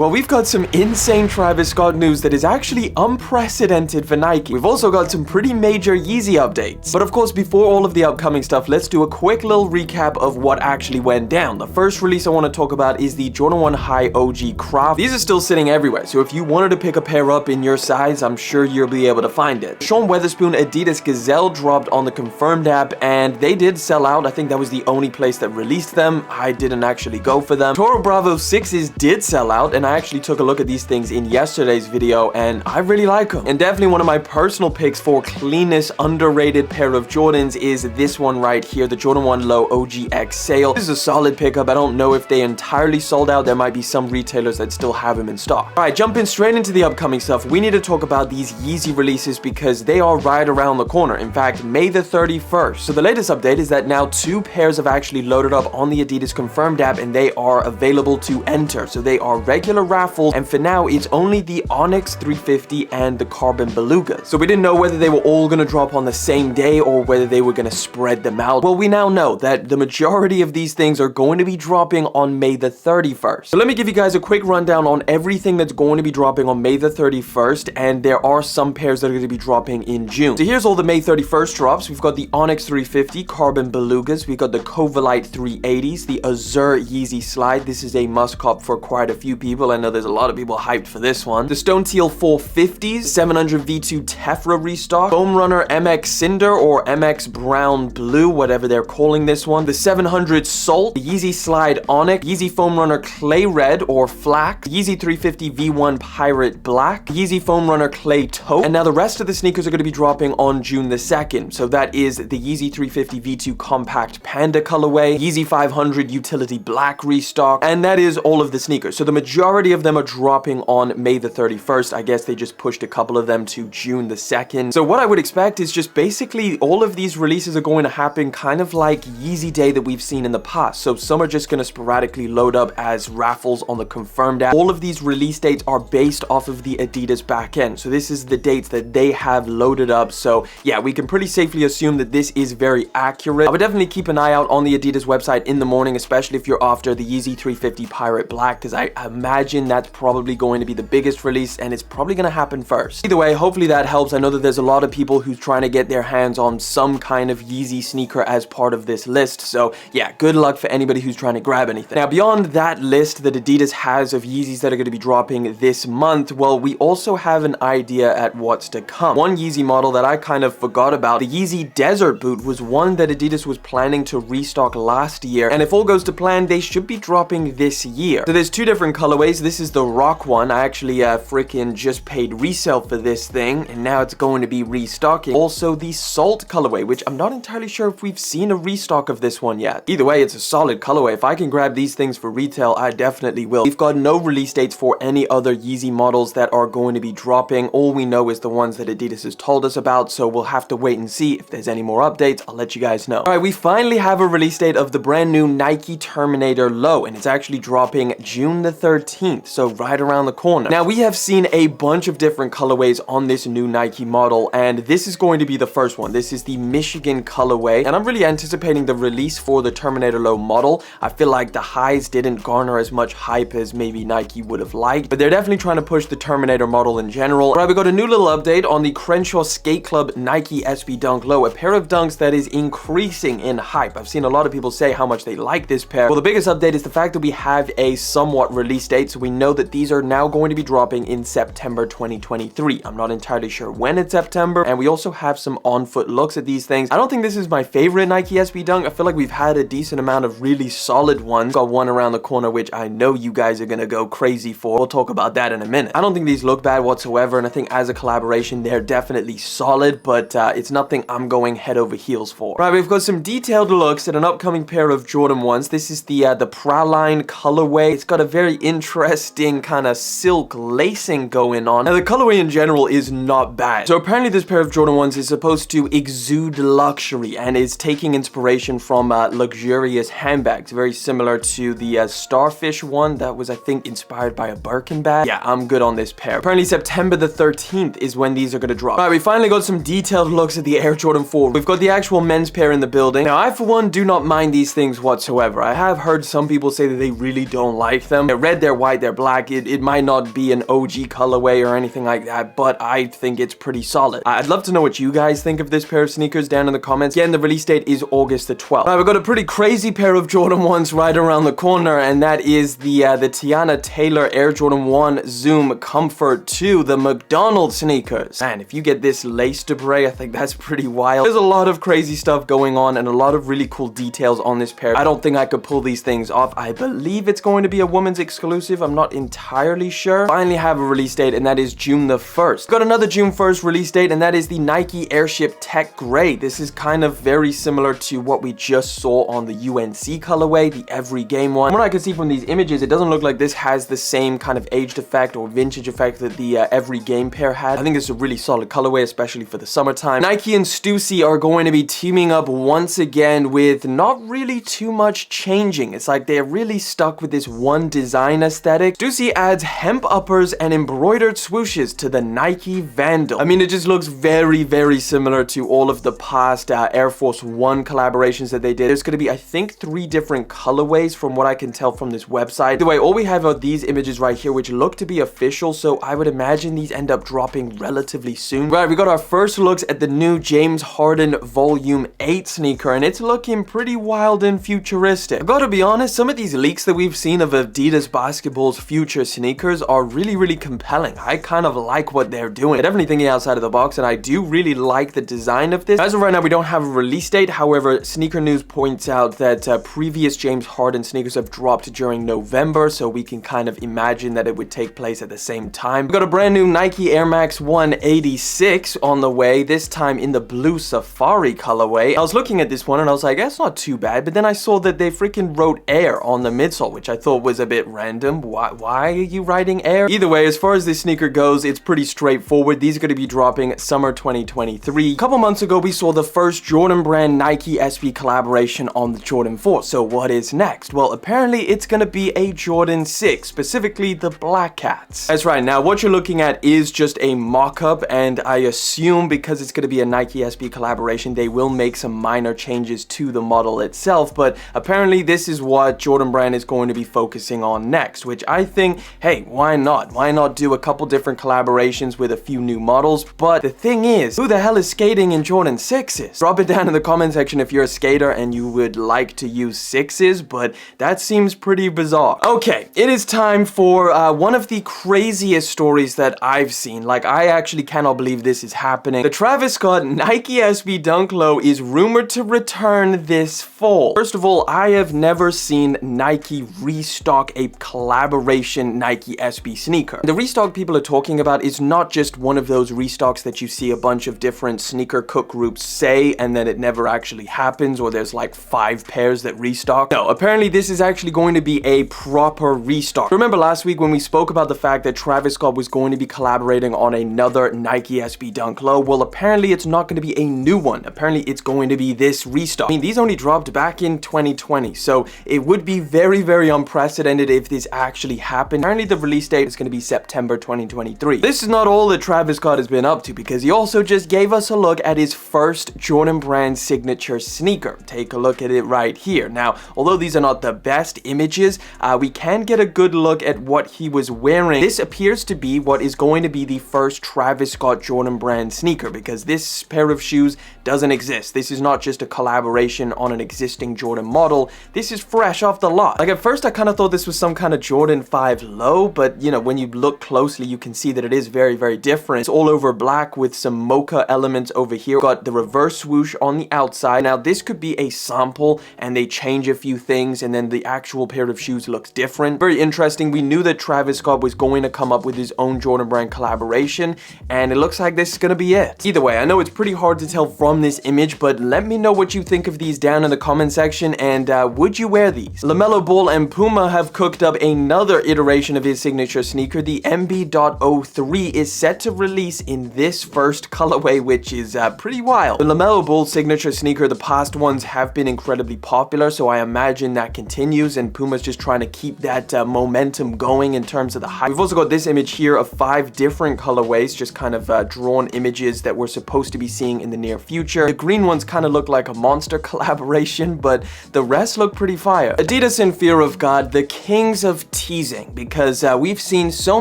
Well, we've got some insane Travis Scott news that is actually unprecedented for Nike. We've also got some pretty major Yeezy updates. But of course, before all of the upcoming stuff, let's do a quick little recap of what actually went down. The first release I want to talk about is the Jordan 1 High OG Craft. These are still sitting everywhere, so if you wanted to pick a pair up in your size, I'm sure you'll be able to find it. Sean Weatherspoon Adidas Gazelle dropped on the Confirmed app, and they did sell out. I think that was the only place that released them. I didn't actually go for them. Toro Bravo 6s did sell out, and I actually took a look at these things in yesterday's video, and I really like them. And definitely one of my personal picks for cleanest underrated pair of Jordans is this one right here, the Jordan 1 Low OGX Sale. This is a solid pickup. I don't know if they entirely sold out. There might be some retailers that still have them in stock. All right, jumping straight into the upcoming stuff, we need to talk about these Yeezy releases because they are right around the corner. In fact, May the 31st. So the latest update is that now 2 pairs have actually loaded up on the Adidas Confirmed app, and they are available to enter. So they are regular raffle, and for now it's only the Onyx 350 and the Carbon Belugas. So we didn't know whether they were all gonna drop on the same day or whether they were gonna spread them out. Well, we now know that the majority of these things are going to be dropping on May the 31st. So let me give you guys a quick rundown on everything that's going to be dropping on May the 31st, and there are some pairs that are going to be dropping in June. So here's all the May 31st drops. We've got the Onyx 350 Carbon Belugas, we've got the Covalite 380s, the Azure Yeezy Slide. This is a must cop for quite a few people. I know there's a lot of people hyped for this one. The Stone Teal 450s, 700 V2 Tephra restock, Foam Runner MX Cinder or MX Brown Blue, whatever they're calling this one, the 700 Salt, the Yeezy Slide Onyx, Yeezy Foam Runner Clay Red or Flax, Yeezy 350 V1 Pirate Black, Yeezy Foam Runner Clay Taupe, and now the rest of the sneakers are going to be dropping on June the 2nd. So that is the Yeezy 350 V2 Compact Panda colorway, Yeezy 500 Utility Black restock, and that is all of the sneakers. So the majority of them are dropping on May the 31st. I guess they just pushed a couple of them to June the 2nd. So what I would expect is just basically all of these releases are going to happen kind of like Yeezy Day that we've seen in the past. So some are just going to sporadically load up as raffles on the Confirmed app. All of these release dates are based off of the Adidas backend. So this is the dates that they have loaded up. So yeah, we can pretty safely assume that this is very accurate. I would definitely keep an eye out on the Adidas website in the morning, especially if you're after the Yeezy 350 Pirate Black, because I imagine that's probably going to be the biggest release and it's probably going to happen first. Either way, hopefully that helps. I know that there's a lot of people who's trying to get their hands on some kind of Yeezy sneaker as part of this list. So yeah, good luck for anybody who's trying to grab anything. Now, beyond that list that Adidas has of Yeezys that are going to be dropping this month, well, we also have an idea at what's to come. One Yeezy model that I kind of forgot about, the Yeezy Desert Boot, was one that Adidas was planning to restock last year, and if all goes to plan, they should be dropping this year. So there's 2 different colorways. This is the Rock one. I actually freaking just paid resale for this thing, and now it's going to be restocking. Also the Salt colorway, which I'm not entirely sure if we've seen a restock of this one yet. Either way, it's a solid colorway. If I can grab these things for retail, I definitely will. We've got no release dates for any other Yeezy models that are going to be dropping. All we know is the ones that Adidas has told us about, so we'll have to wait and see. If there's any more updates, I'll let you guys know. Alright, we finally have a release date of the brand new Nike Terminator Low, and it's actually dropping June the 13th, so right around the corner. Now, we have seen a bunch of different colorways on this new Nike model, and this is going to be the first one. This is the Michigan colorway, and I'm really anticipating the release for the Terminator Low model. I feel like the highs didn't garner as much hype as maybe Nike would have liked, but they're definitely trying to push the Terminator model in general. All right, we got a new little update on the Crenshaw Skate Club Nike SB Dunk Low, a pair of dunks that is increasing in hype. I've seen a lot of people say how much they like this pair. Well, the biggest update is the fact that we have a somewhat release date, so we know that these are now going to be dropping in September 2023. I'm not entirely sure when it's September, and we also have some on-foot looks at these things. I don't think this is my favorite Nike SB Dunk. I feel like we've had a decent amount of really solid ones. Got one around the corner, which I know you guys are gonna go crazy for. We'll talk about that in a minute. I don't think these look bad whatsoever, and I think as a collaboration, they're definitely solid, but it's nothing I'm going head over heels for. Right, we've got some detailed looks at an upcoming pair of Jordan 1s. This is the Praline colorway. It's got a very interesting kind of silk lacing going on. Now, the colorway in general is not bad. So apparently this pair of Jordan 1s is supposed to exude luxury and is taking inspiration from luxurious handbags, very similar to the Starfish one that was, I think, inspired by a Birkin bag. Yeah, I'm good on this pair. Apparently September the 13th is when these are going to drop. All right, we finally got some detailed looks at the Air Jordan 4. We've got the actual men's pair in the building. Now, I, for one, do not mind these things whatsoever. I have heard some people say that they really don't like them. I read their white white, they're black. It might not be an OG colorway or anything like that, but I think it's pretty solid. I'd love to know what you guys think of this pair of sneakers down in the comments. Again, the release date is August the 12th. Now, we've got a pretty crazy pair of Jordan 1s right around the corner, and that is the Teyana Taylor Air Jordan 1 Zoom Comfort 2, the McDonald's sneakers. Man, if you get this lace debray, I think that's pretty wild. There's a lot of crazy stuff going on and a lot of really cool details on this pair. I don't think I could pull these things off. I believe it's going to be a woman's exclusive. I'm not entirely sure. Finally have a release date, and that is June the 1st. Got another June 1st release date, and that is the Nike Airship Tech Gray. This is kind of very similar to what we just saw on the UNC colorway, the Every Game one. From what I can see from these images, it doesn't look like this has the same kind of aged effect or vintage effect that the Every Game pair had. I think it's a really solid colorway, especially for the summertime. Nike and Stussy are going to be teaming up once again with not really too much changing. It's like they're really stuck with this one design aesthetic. Stussy adds hemp uppers and embroidered swooshes to the Nike Vandal. I mean, it just looks very, very similar to all of the past Air Force One collaborations that they did. There's going to be, I think, 3 different colorways from what I can tell from this website. Either way, all we have are these images right here, which look to be official, so I would imagine these end up dropping relatively soon. Right, we got our first looks at the new James Harden Volume 8 sneaker, and it's looking pretty wild and futuristic. I've got to be honest, some of these leaks that we've seen of Adidas Basketball's future sneakers are really, really compelling. I kind of like what they're doing. They're definitely thinking outside of the box, and I do really like the design of this. As of right now, we don't have a release date. However, Sneaker News points out that previous James Harden sneakers have dropped during November, so we can kind of imagine that it would take place at the same time. We've got a brand new Nike Air Max 186 on the way, this time in the blue safari colorway. I was looking at this one and I was like, that's not too bad, but then I saw that they freaking wrote Air on the midsole, which I thought was a bit random. Why are you writing Air? Either way, as far as this sneaker goes, it's pretty straightforward. These are going to be dropping summer 2023. A couple months ago, we saw the first Jordan brand Nike SB collaboration on the Jordan 4. So what is next? Well, apparently it's going to be a Jordan 6, specifically the Black Cats. That's right. Now, what you're looking at is just a mock-up, and I assume because it's going to be a Nike SB collaboration, they will make some minor changes to the model itself, but apparently this is what Jordan brand is going to be focusing on next, which I think, hey, why not? Why not do a couple different collaborations with a few new models? But the thing is, who the hell is skating in Jordan 6s? Drop it down in the comment section if you're a skater and you would like to use 6s, but that seems pretty bizarre. Okay, it is time for one of the craziest stories that I've seen. Like, I actually cannot believe this is happening. The Travis Scott Nike SB Dunk Low is rumored to return this fall. First of all, I have never seen Nike restock a collaboration Nike SB sneaker. The restock people are talking about is not just one of those restocks that you see a bunch of different sneaker cook groups say and then it never actually happens, or there's like 5 pairs that restock. No, apparently this is actually going to be a proper restock. Remember last week when we spoke about the fact that Travis Scott was going to be collaborating on another Nike SB Dunk Low? Well, apparently it's not going to be a new one. Apparently it's going to be this restock. I mean, these only dropped back in 2020, so it would be very, very unprecedented if this actually happened. Apparently the release date is going to be September 2023. This is not all that Travis Scott has been up to, because he also just gave us a look at his first Jordan brand signature sneaker. Take a look at it right here. Now, although these are not the best images, we can get a good look at what he was wearing. This appears to be what is going to be the first Travis Scott Jordan brand sneaker, because this pair of shoes doesn't exist. This is not just a collaboration on an existing Jordan model. This is fresh off the lot. Like, at first I kind of thought this was some kind of Jordan 5 low, but you know, when you look closely, you can see that it is very, very different. It's all over black with some mocha elements over here. Got the reverse swoosh on the outside. Now, this could be a sample and they change a few things and then the actual pair of shoes looks different. Very interesting. We knew that Travis Scott was going to come up with his own Jordan brand collaboration, and it looks like this is gonna be it. Either way, I know it's pretty hard to tell from this image, but let me know what you think of these down in the comment section, and would you wear these? LaMelo Ball and Puma have cooked up another iteration of his signature sneaker. The MB.03 is set to release in this first colorway, which is pretty wild. The LaMelo Ball signature sneaker, the past ones have been incredibly popular, so I imagine that continues, and Puma's just trying to keep that momentum going in terms of the hype. We've also got this image here of 5 different colorways, just kind of drawn images that we're supposed to be seeing in the near future. The green ones kind of look like a Monster collaboration, but the rest look pretty fire. Adidas and Fear of God, the kings of teasing, because we've seen so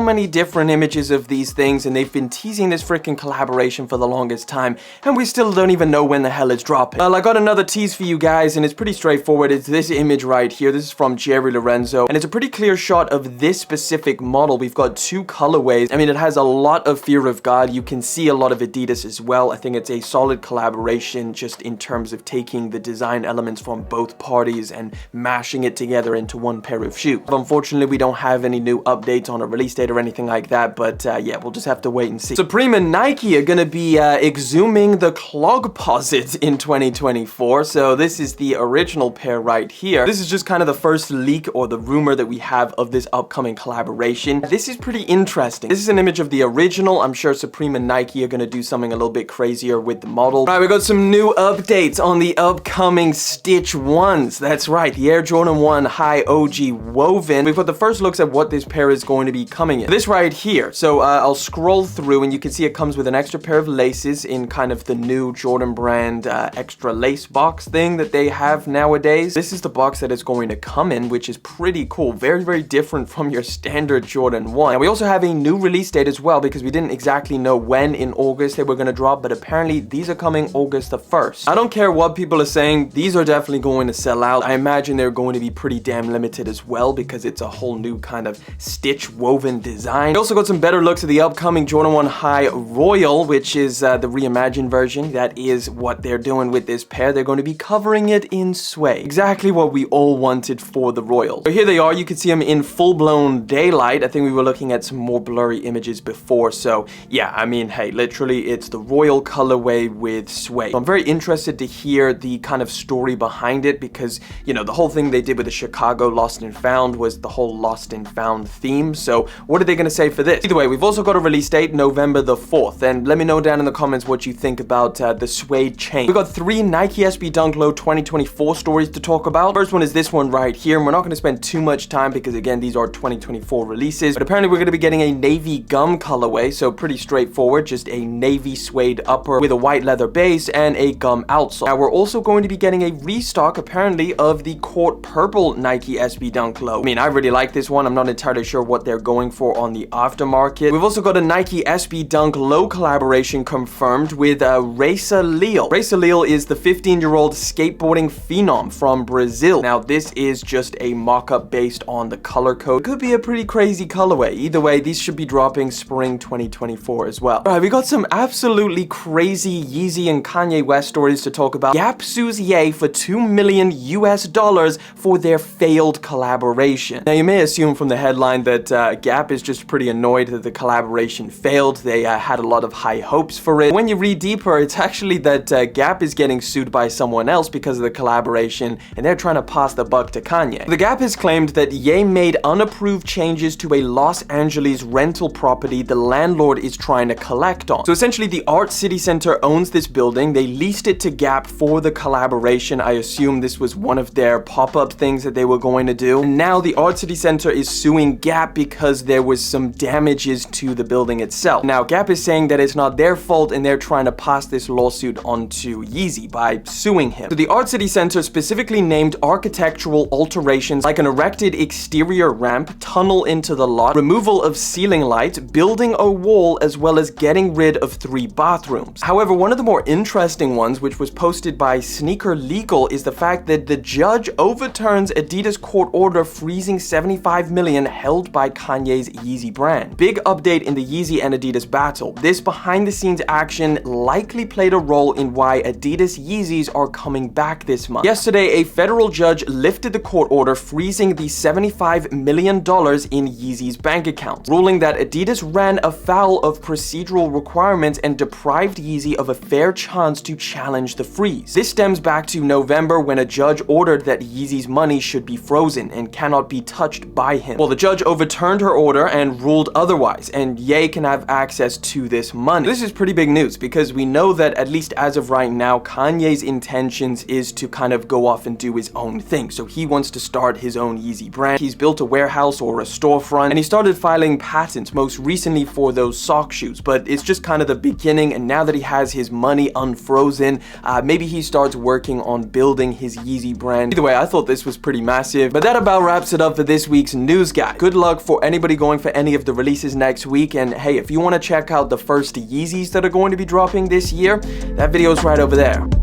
many different images of these things, and they've been teasing this freaking collaboration for the longest time, and we still don't even know when the hell it's dropping. Well, I got another tease for you guys, and it's pretty straightforward. It's this image right here. This is from Jerry Lorenzo, and it's a pretty clear shot of this specific model. We've got two colorways. I mean, it has a lot of Fear of God. You can see a lot of Adidas as well. I think it's a solid collaboration just in terms of taking the design elements from both parties and mashing it together into one pair of shoes. Unfortunately, we don't have any new updates on a release date or anything like that, but yeah, we'll just have to wait and see. Supreme and Nike are gonna be exhuming the clogposit in 2024, so this is the original pair right here. This is just kind of the first leak or the rumor that we have of this upcoming collaboration. This is pretty interesting. This is an image of the original. I'm sure Supreme and Nike are gonna do something a little bit crazier with the model. All right, we got some new updates on the upcoming Stitch 1s. That's right, the Air Jordan 1 High OG woven. We've got the first looks at what this pair is going to be coming in. This right here. So I'll scroll through and you can see it comes with an extra pair of laces in kind of the new Jordan brand extra lace box thing that they have nowadays. This is the box that it's going to come in, which is pretty cool. Very, very different from your standard Jordan 1. And we also have a new release date as well, because we didn't exactly know when in August they were going to drop, but apparently these are coming August the 1st. I don't care what people are saying, these are definitely going to sell out. I imagine they're going to be pretty damn limited as well, because it's a whole new kind of stitch woven design. We also got some better looks at the upcoming Jordan 1 High Royal, which is the reimagined version. That is what they're doing with this pair. They're going to be covering it in suede. Exactly what we all wanted for the Royal. So here they are. You can see them in full-blown daylight. I think we were looking at some more blurry images before. So yeah, I mean, hey, literally it's the Royal colorway with suede. So I'm very interested to hear the kind of story behind it, because, you know, the whole thing they did with the Chicago Lost and Found was the whole Lost and Found theme. So what are they going to say for this? Either way, we've also got a release date, November the 4th. And let me know down in the comments what you think about the suede chain. We've got 3 Nike SB Dunk Low 2024 stories to talk about. First one is this one right here, and we're not going to spend too much time because, again, these are 2024 releases. But apparently we're going to be getting a navy gum colorway, so pretty straightforward, just a navy suede upper with a white leather base and a gum outsole. Now we're also going to be getting a restock, apparently, of the court purple Nike SB Dunk Low. I mean, I really like this one. I'm not entirely sure what they're going for on the aftermarket. We've also got a Nike SB Dunk Low collaboration confirmed with Racer Leal. Racer Leal is the 15-year-old skateboarding phenom from Brazil. Now this is just a mock-up based on the color code. It could be a pretty crazy colorway. Either way, these should be dropping spring 2024 as well. All right, we got some absolutely crazy Yeezy and Kanye West stories to talk about. Gap sues Ye for $2 million for their failed collaboration. Now you may assume from the headline that Gap is just pretty annoyed that the collaboration failed. They had a lot of high hopes for it. When you read deeper, it's actually that Gap is getting sued by someone else because of the collaboration, and they're trying to pass the buck to Kanye. The Gap has claimed that Ye made unapproved changes to a Los Angeles rental property the landlord is trying to collect on. So essentially, the Art City Center owns this building. They leased it to Gap for the collaboration. I assume this was one of their pop-up things that they were going to do. And now the Art City Center is suing Gap because there was some damages to the building itself. Now, Gap is saying that it's not their fault, and they're trying to pass this lawsuit onto Yeezy by suing him. So the Art City Center specifically named architectural alterations like an erected exterior ramp, tunnel into the lot, removal of ceiling light, building a wall, as well as getting rid of 3 bathrooms. However, one of the more interesting ones, which was posted by Sneaker Legal, is the fact that the judge overturns Adidas court order freezing $75 million held by Kanye's Yeezy brand. Big update in the Yeezy and Adidas battle. This behind-the-scenes action likely played a role in why Adidas Yeezys are coming back this month. Yesterday, a federal judge lifted the court order freezing the $75 million in Yeezy's bank account, ruling that Adidas ran afoul of procedural requirements and deprived Yeezy of a fair chance to challenge the freeze. This stems back to November, when a judge ordered that Yeezy's money should be frozen and cannot be touched by him. Well, the judge overturned her order and ruled otherwise, and Ye can have access to this money. This is pretty big news, because we know that, at least as of right now, Kanye's intentions is to kind of go off and do his own thing. So he wants to start his own Yeezy brand. He's built a warehouse or a storefront, and he started filing patents, most recently for those sock shoes. But it's just kind of the beginning, and now that he has his money unfrozen, maybe he starts working on building his Yeezy brand. Either way, I thought this was pretty massive. But that about wraps it up for this this week's news guide. Good luck for anybody going for any of the releases next week, and hey, if you want to check out the first Yeezys that are going to be dropping this year, that video is right over there.